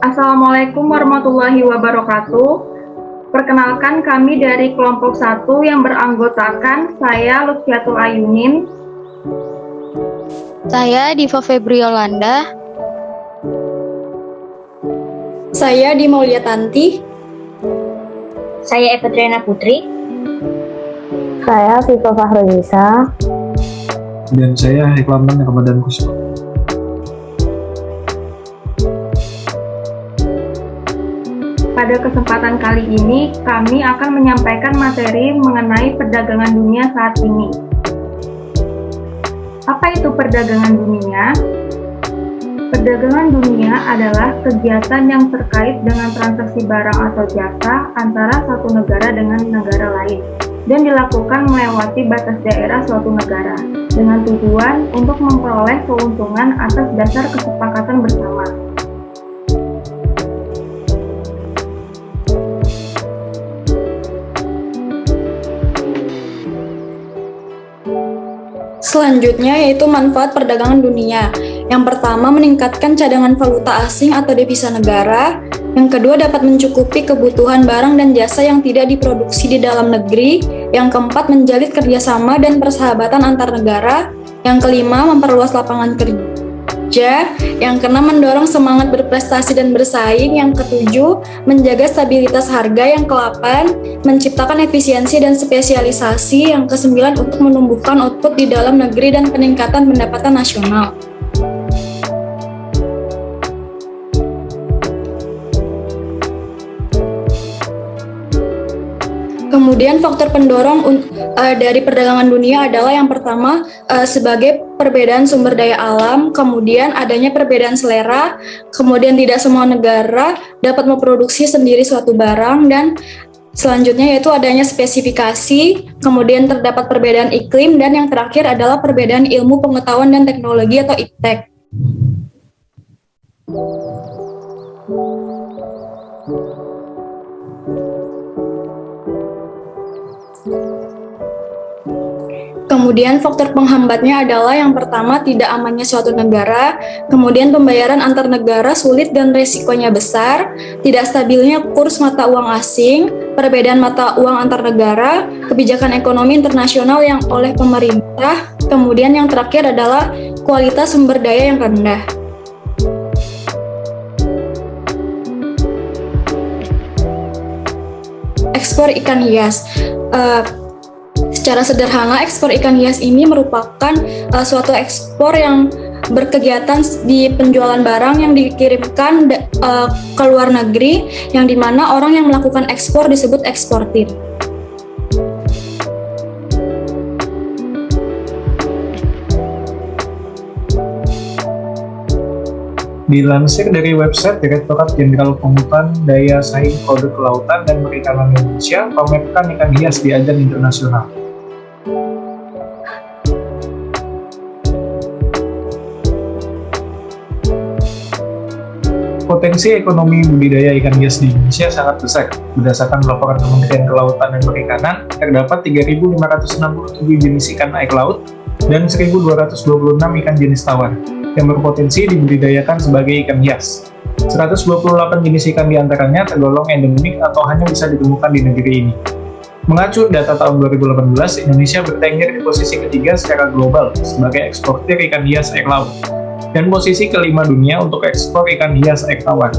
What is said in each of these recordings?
Assalamualaikum warahmatullahi wabarakatuh. Perkenalkan, kami dari kelompok 1 yang beranggotakan saya Lutfiatul Ayunin. Saya Diva Febriolanda. Saya Dimaulia Tanti. Saya Eva Triana Putri. Saya Viva Fahrunisa. Dan saya Hikmaman Ramadan Kusma. Pada kesempatan kali ini, kami akan menyampaikan materi mengenai perdagangan dunia saat ini. Apa itu perdagangan dunia? Perdagangan dunia adalah kegiatan yang terkait dengan transaksi barang atau jasa antara satu negara dengan negara lain dan dilakukan melewati batas daerah suatu negara dengan tujuan untuk memperoleh keuntungan atas dasar kesepakatan bersama. Selanjutnya yaitu manfaat perdagangan dunia. Yang pertama, meningkatkan cadangan valuta asing atau devisa negara. Yang kedua, dapat mencukupi kebutuhan barang dan jasa yang tidak diproduksi di dalam negeri. Yang keempat, menjalin kerjasama dan persahabatan antar negara. Yang kelima, memperluas lapangan kerja. Yang keenam, mendorong semangat berprestasi dan bersaing. Yang ketujuh, menjaga stabilitas harga. Yang kedelapan, menciptakan efisiensi dan spesialisasi. Yang kesembilan, untuk menumbuhkan output di dalam negeri dan peningkatan pendapatan nasional. Kemudian faktor pendorong dari perdagangan dunia adalah yang pertama sebagai perbedaan sumber daya alam, kemudian adanya perbedaan selera, kemudian tidak semua negara dapat memproduksi sendiri suatu barang, dan selanjutnya yaitu adanya spesifikasi, kemudian terdapat perbedaan iklim, dan yang terakhir adalah perbedaan ilmu pengetahuan dan teknologi atau iptek. Kemudian faktor penghambatnya adalah yang pertama tidak amannya suatu negara, kemudian pembayaran antar negara sulit dan resikonya besar, tidak stabilnya kurs mata uang asing, perbedaan mata uang antar negara, kebijakan ekonomi internasional yang oleh pemerintah, kemudian yang terakhir adalah kualitas sumber daya yang rendah. Ekspor ikan hias. Secara sederhana, ekspor ikan hias ini merupakan suatu ekspor yang berkegiatan di penjualan barang yang dikirimkan ke luar negeri, yang dimana orang yang melakukan ekspor disebut eksportir. Dilansir dari website Direktorat Jenderal Pemungutan Daya Saing Kode Kelautan dan Perikanan Indonesia, pamerkan ikan hias di ajang internasional. Potensi ekonomi budidaya ikan hias di Indonesia sangat besar. Berdasarkan laporan Kementerian Kelautan dan Perikanan, terdapat 3.567 jenis ikan air laut dan 1.226 ikan jenis tawar yang berpotensi dibudidayakan sebagai ikan hias. 128 jenis ikan diantaranya tergolong endemik atau hanya bisa ditemukan di negeri ini. Mengacu data tahun 2018, Indonesia bertengger di posisi ketiga secara global sebagai eksportir ikan hias air laut dan posisi kelima dunia untuk ekspor ikan hias air tawar.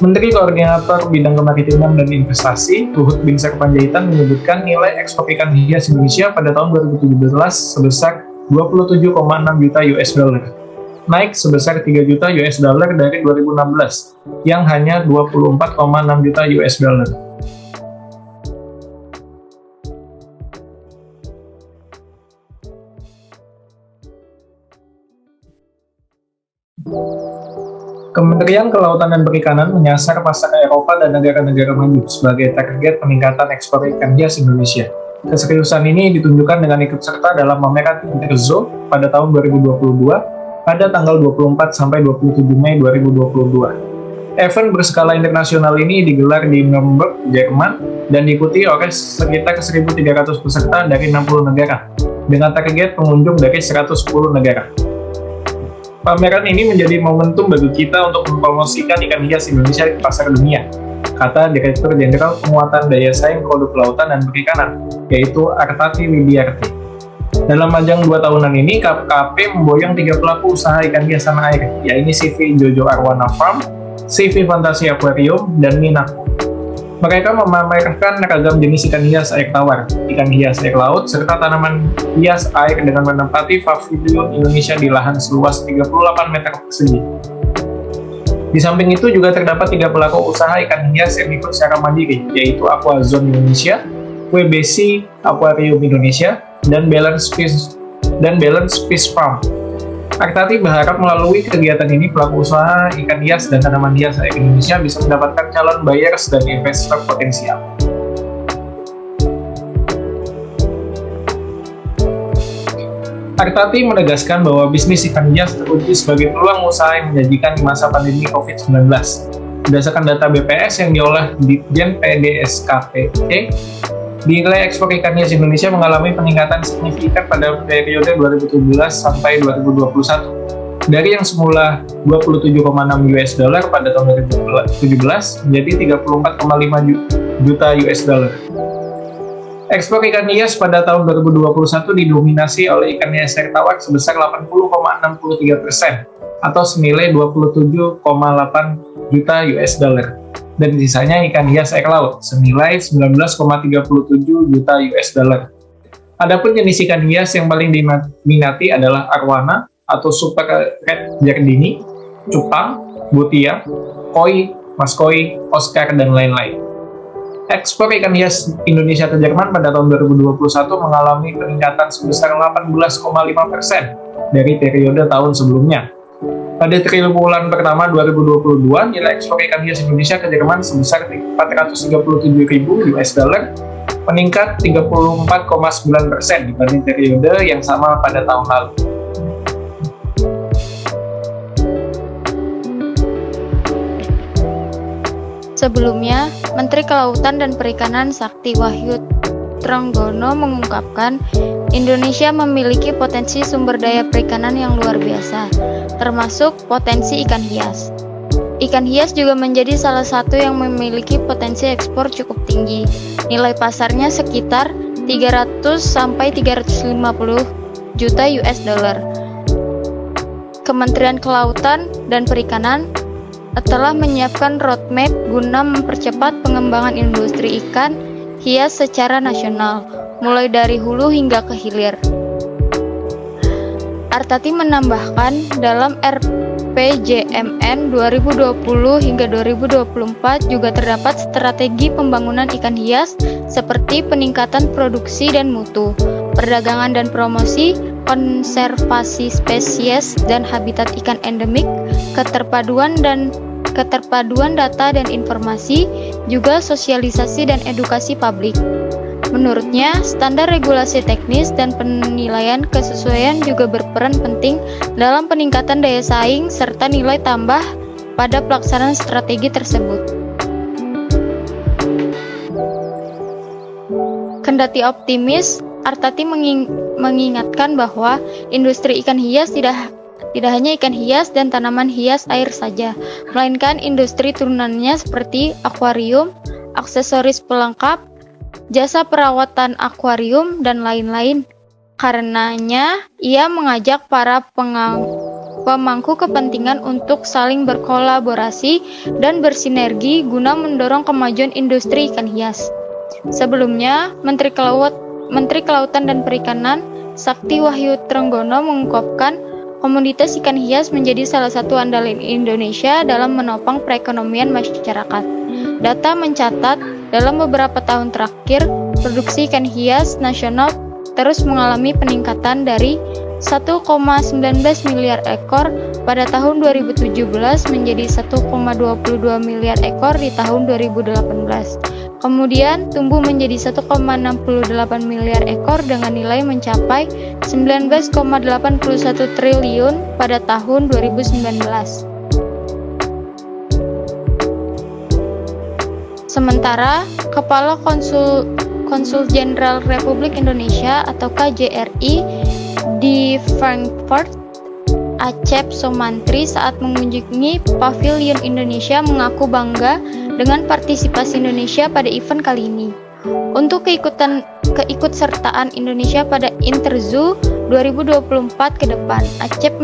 Menteri Koordinator Bidang Kemaritiman dan Investasi, Luhut Binsar Panjaitan, menyebutkan nilai ekspor ikan hias Indonesia pada tahun 2017 sebesar 27,6 juta US dollar, naik sebesar 3 juta US dollar dari 2016, yang hanya 24,6 juta US dollar. Kementerian Kelautan dan Perikanan menyasar pasar Eropa dan negara-negara maju sebagai target peningkatan ekspor ikan hias Indonesia. Keseriusan ini ditunjukkan dengan ikut serta dalam pameran Interzo pada tahun 2022 pada tanggal 24 sampai 27 Mei 2022. Event berskala internasional ini digelar di Nuremberg, Jerman, dan diikuti oleh sekitar 1.300 peserta dari 60 negara, dengan target pengunjung dari 110 negara. Pameran ini menjadi momentum bagi kita untuk mempromosikan ikan hias Indonesia di pasar dunia, kata Direktur Jenderal Penguatan Daya Saing Produk Kelautan dan Perikanan, yaitu Artati Widiarti. Dalam ajang 2 tahunan ini, KPKP memboyong 3 pelaku usaha ikan hias tanah air, yaitu CV Jojo Arwana Farm, CV Fantasi Aquarium, dan Minaco. Mereka memamerkan ragam jenis ikan hias air tawar, ikan hias air laut, serta tanaman hias air dengan menempati pavilion Indonesia di lahan seluas 38 meter persegi. Di samping itu juga terdapat 3 pelaku usaha ikan hias yang ikut secara mandiri, yaitu Aquazone Indonesia, WBC Aquarium Indonesia, dan Balance Fish Farm. Artati berharap melalui kegiatan ini pelaku usaha ikan hias dan tanaman hias air Indonesia bisa mendapatkan calon buyers dan investor potensial. Artati menegaskan bahwa bisnis ikan hias teruji sebagai peluang usaha yang menjanjikan di masa pandemi COVID-19. Berdasarkan data BPS yang diolah Ditjen PDSKPT, nilai ekspor ikan hias Indonesia mengalami peningkatan signifikan pada periode 2017 sampai 2021. Dari yang semula 27,6 US dollar pada tahun 2017 menjadi 34,5 juta US dollar. Ekspor ikan hias pada tahun 2021 didominasi oleh ikan hias air tawar sebesar 80,63% atau senilai 27,8 juta US dollar. Dan sisanya ikan hias air laut senilai 19,37 juta US dollar. Adapun jenis ikan hias yang paling diminati adalah arwana atau super red giardini, cupang, butia, koi, maskoi, oscar, dan lain-lain. Ekspor ikan hias Indonesia ke Jerman pada tahun 2021 mengalami peningkatan sebesar 18,5% dari periode tahun sebelumnya. Pada triwulan pertama 2022, nilai ekspor ikan hias Indonesia ke Jerman sebesar 437.000 US dollar, meningkat 34,9% dibanding periode yang sama pada tahun lalu. Sebelumnya, Menteri Kelautan dan Perikanan Sakti Wahyu Trenggono mengungkapkan Indonesia memiliki potensi sumber daya perikanan yang luar biasa, termasuk potensi ikan hias. Ikan hias juga menjadi salah satu yang memiliki potensi ekspor cukup tinggi. Nilai pasarnya sekitar 300 sampai 350 juta US dollar. Kementerian Kelautan dan Perikanan telah menyiapkan roadmap guna mempercepat pengembangan industri ikan hias secara nasional, mulai dari hulu hingga ke hilir. Artati menambahkan, dalam RPJMN 2020 hingga 2024 juga terdapat strategi pembangunan ikan hias seperti peningkatan produksi dan mutu, perdagangan dan promosi, konservasi spesies dan habitat ikan endemik, keterpaduan data dan informasi, juga sosialisasi dan edukasi publik. Menurutnya, standar regulasi teknis dan penilaian kesesuaian juga berperan penting dalam peningkatan daya saing serta nilai tambah pada pelaksanaan strategi tersebut. Kendati optimis, Artati mengingatkan bahwa industri ikan hias tidak hanya ikan hias dan tanaman hias air saja, melainkan industri turunannya seperti akuarium, aksesoris pelengkap, jasa perawatan akuarium, dan lain-lain. Karenanya, ia mengajak para pemangku kepentingan untuk saling berkolaborasi dan bersinergi guna mendorong kemajuan industri ikan hias. Sebelumnya, Menteri Kelautan dan Perikanan Sakti Wahyu Trenggono mengungkapkan komoditas ikan hias menjadi salah satu andalan Indonesia dalam menopang perekonomian masyarakat. Data mencatat, dalam beberapa tahun terakhir, produksi ikan hias nasional terus mengalami peningkatan dari 1,19 miliar ekor pada tahun 2017 menjadi 1,22 miliar ekor di tahun 2018. Kemudian tumbuh menjadi 1,68 miliar ekor dengan nilai mencapai 19,81 triliun pada tahun 2019. Sementara Kepala Konsul Jenderal Republik Indonesia atau KJRI di Frankfurt, Acep Somantri, saat mengunjungi Pavilion Indonesia mengaku bangga dengan partisipasi Indonesia pada event kali ini. Untuk keikutsertaan Indonesia pada Interzoo 2024 ke depan, Acep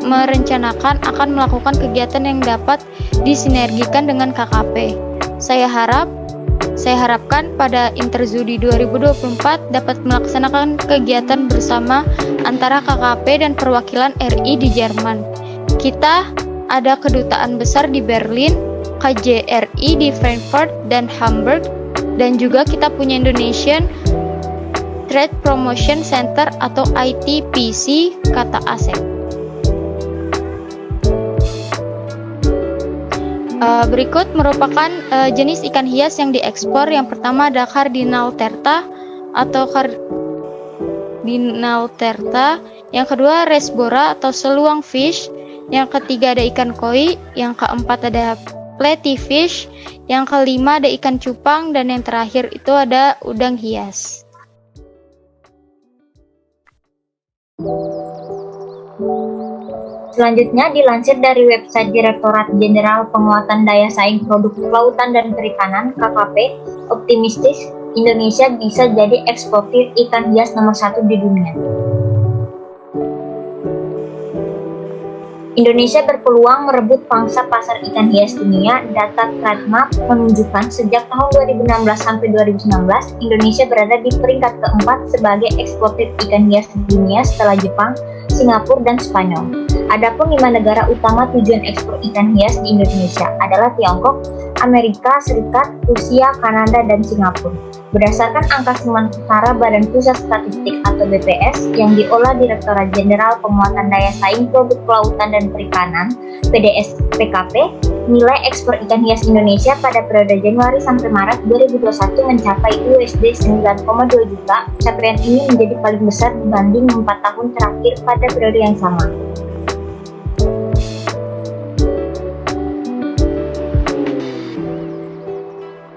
merencanakan akan melakukan kegiatan yang dapat disinergikan dengan KKP. Saya harapkan pada Interzoo di 2024 dapat melaksanakan kegiatan bersama antara KKP dan perwakilan RI di Jerman. Kita ada kedutaan besar di Berlin, KJRI di Frankfurt dan Hamburg, dan juga kita punya Indonesian Trade Promotion Center atau ITPC, kata Asep. Berikut merupakan jenis ikan hias yang diekspor. Yang pertama ada Cardinal terta atau Cardinal terta. Yang kedua Resbora atau seluang fish. Yang ketiga ada ikan koi. Yang keempat ada platyfish. Yang kelima ada ikan cupang. Dan yang terakhir itu ada udang hias. Selanjutnya dilansir dari website Direktorat Jenderal Penguatan Daya Saing Produk Kelautan dan Perikanan (KKP), optimistis Indonesia bisa jadi eksportir ikan hias nomor 1 di dunia. Indonesia berpeluang merebut pangsa pasar ikan hias dunia. Data Tradmap menunjukkan sejak tahun 2016 sampai 2019, Indonesia berada di peringkat keempat sebagai eksportir ikan hias dunia setelah Jepang, Singapura, dan Spanyol. Adapun 5 negara utama tujuan ekspor ikan hias di Indonesia adalah Tiongkok, Amerika Serikat, Rusia, Kanada, dan Singapura. Berdasarkan angka sementara Badan Pusat Statistik atau BPS yang diolah Direktorat Jenderal Penguatan Daya Saing Produk Kelautan dan Perikanan (PDS-PKP), nilai ekspor ikan hias Indonesia pada periode Januari sampai Maret 2021 mencapai USD 9,2 juta. Capaian ini menjadi paling besar dibanding 4 tahun terakhir pada periode yang sama.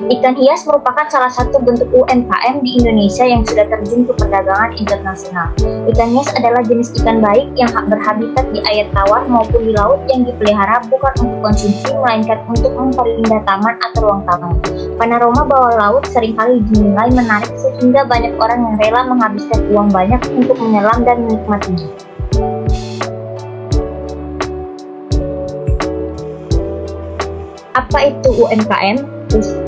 Ikan hias merupakan salah satu bentuk UMKM di Indonesia yang sudah terjun ke perdagangan internasional. Ikan hias adalah jenis ikan baik yang berhabitat di air tawar maupun di laut yang dipelihara bukan untuk konsumsi, melainkan untuk memperindah taman atau ruang tamu. Panorama bawah laut seringkali dinilai menarik sehingga banyak orang yang rela menghabiskan uang banyak untuk menyelam dan menikmatinya. Apa itu UMKM?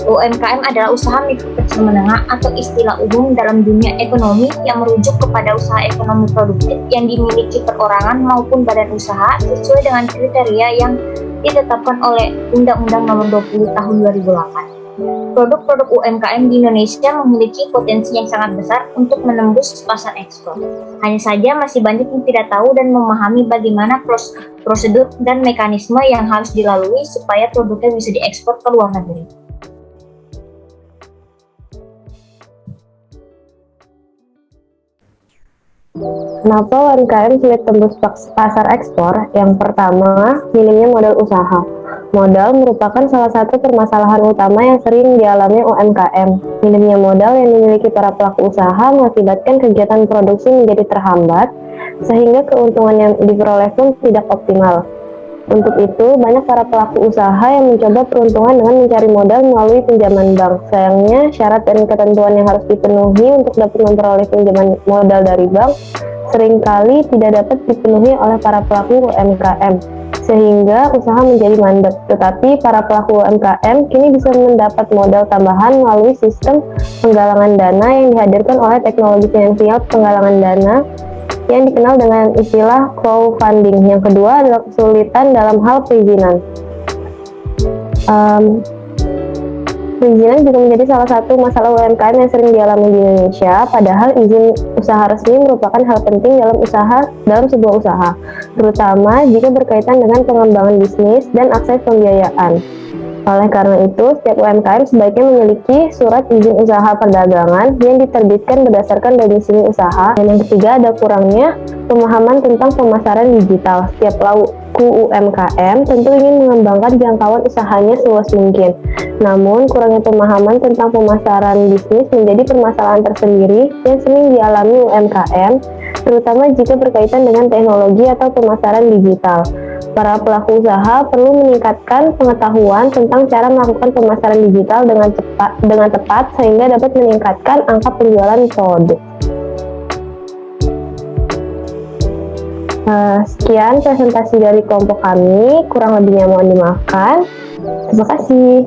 UMKM adalah usaha mikro kecil menengah atau istilah umum dalam dunia ekonomi yang merujuk kepada usaha ekonomi produktif yang dimiliki perorangan maupun badan usaha sesuai dengan kriteria yang ditetapkan oleh Undang-Undang Nomor 20 Tahun 2008. Produk-produk UMKM di Indonesia memiliki potensi yang sangat besar untuk menembus pasar ekspor. Hanya saja masih banyak yang tidak tahu dan memahami bagaimana prosedur dan mekanisme yang harus dilalui supaya produknya bisa diekspor ke luar negeri. Kenapa UMKM sulit tembus pasar ekspor? Yang pertama, minimnya modal usaha. Modal merupakan salah satu permasalahan utama yang sering dialami UMKM. Minimnya modal yang dimiliki para pelaku usaha mengakibatkan kegiatan produksi menjadi terhambat, sehingga keuntungan yang diperoleh pun tidak optimal. Untuk itu, banyak para pelaku usaha yang mencoba peruntungan dengan mencari modal melalui pinjaman bank. Sayangnya, syarat dan ketentuan yang harus dipenuhi untuk dapat memperoleh pinjaman modal dari bank seringkali tidak dapat dipenuhi oleh para pelaku UMKM, sehingga usaha menjadi mandek. Tetapi para pelaku UMKM kini bisa mendapat modal tambahan melalui sistem penggalangan dana yang dihadirkan oleh teknologi finansial penggalangan dana yang dikenal dengan istilah crowdfunding. Yang kedua adalah kesulitan dalam hal perizinan. Perizinan juga menjadi salah satu masalah UMKM yang sering dialami di Indonesia, padahal izin usaha resmi merupakan hal penting dalam sebuah usaha, terutama jika berkaitan dengan pengembangan bisnis dan akses pembiayaan. Oleh karena itu, setiap UMKM sebaiknya memiliki surat izin usaha perdagangan yang diterbitkan berdasarkan domisili usaha. Dan yang ketiga, ada kurangnya pemahaman tentang pemasaran digital. Setiap Pelaku UMKM tentu ingin mengembangkan jangkauan usahanya seluas mungkin. Namun, kurangnya pemahaman tentang pemasaran bisnis menjadi permasalahan tersendiri yang sering dialami UMKM, terutama jika berkaitan dengan teknologi atau pemasaran digital. Para pelaku usaha perlu meningkatkan pengetahuan tentang cara melakukan pemasaran digital dengan tepat sehingga dapat meningkatkan angka penjualan produk. Sekian presentasi dari kelompok kami, kurang lebihnya mohon dimaafkan. Terima kasih.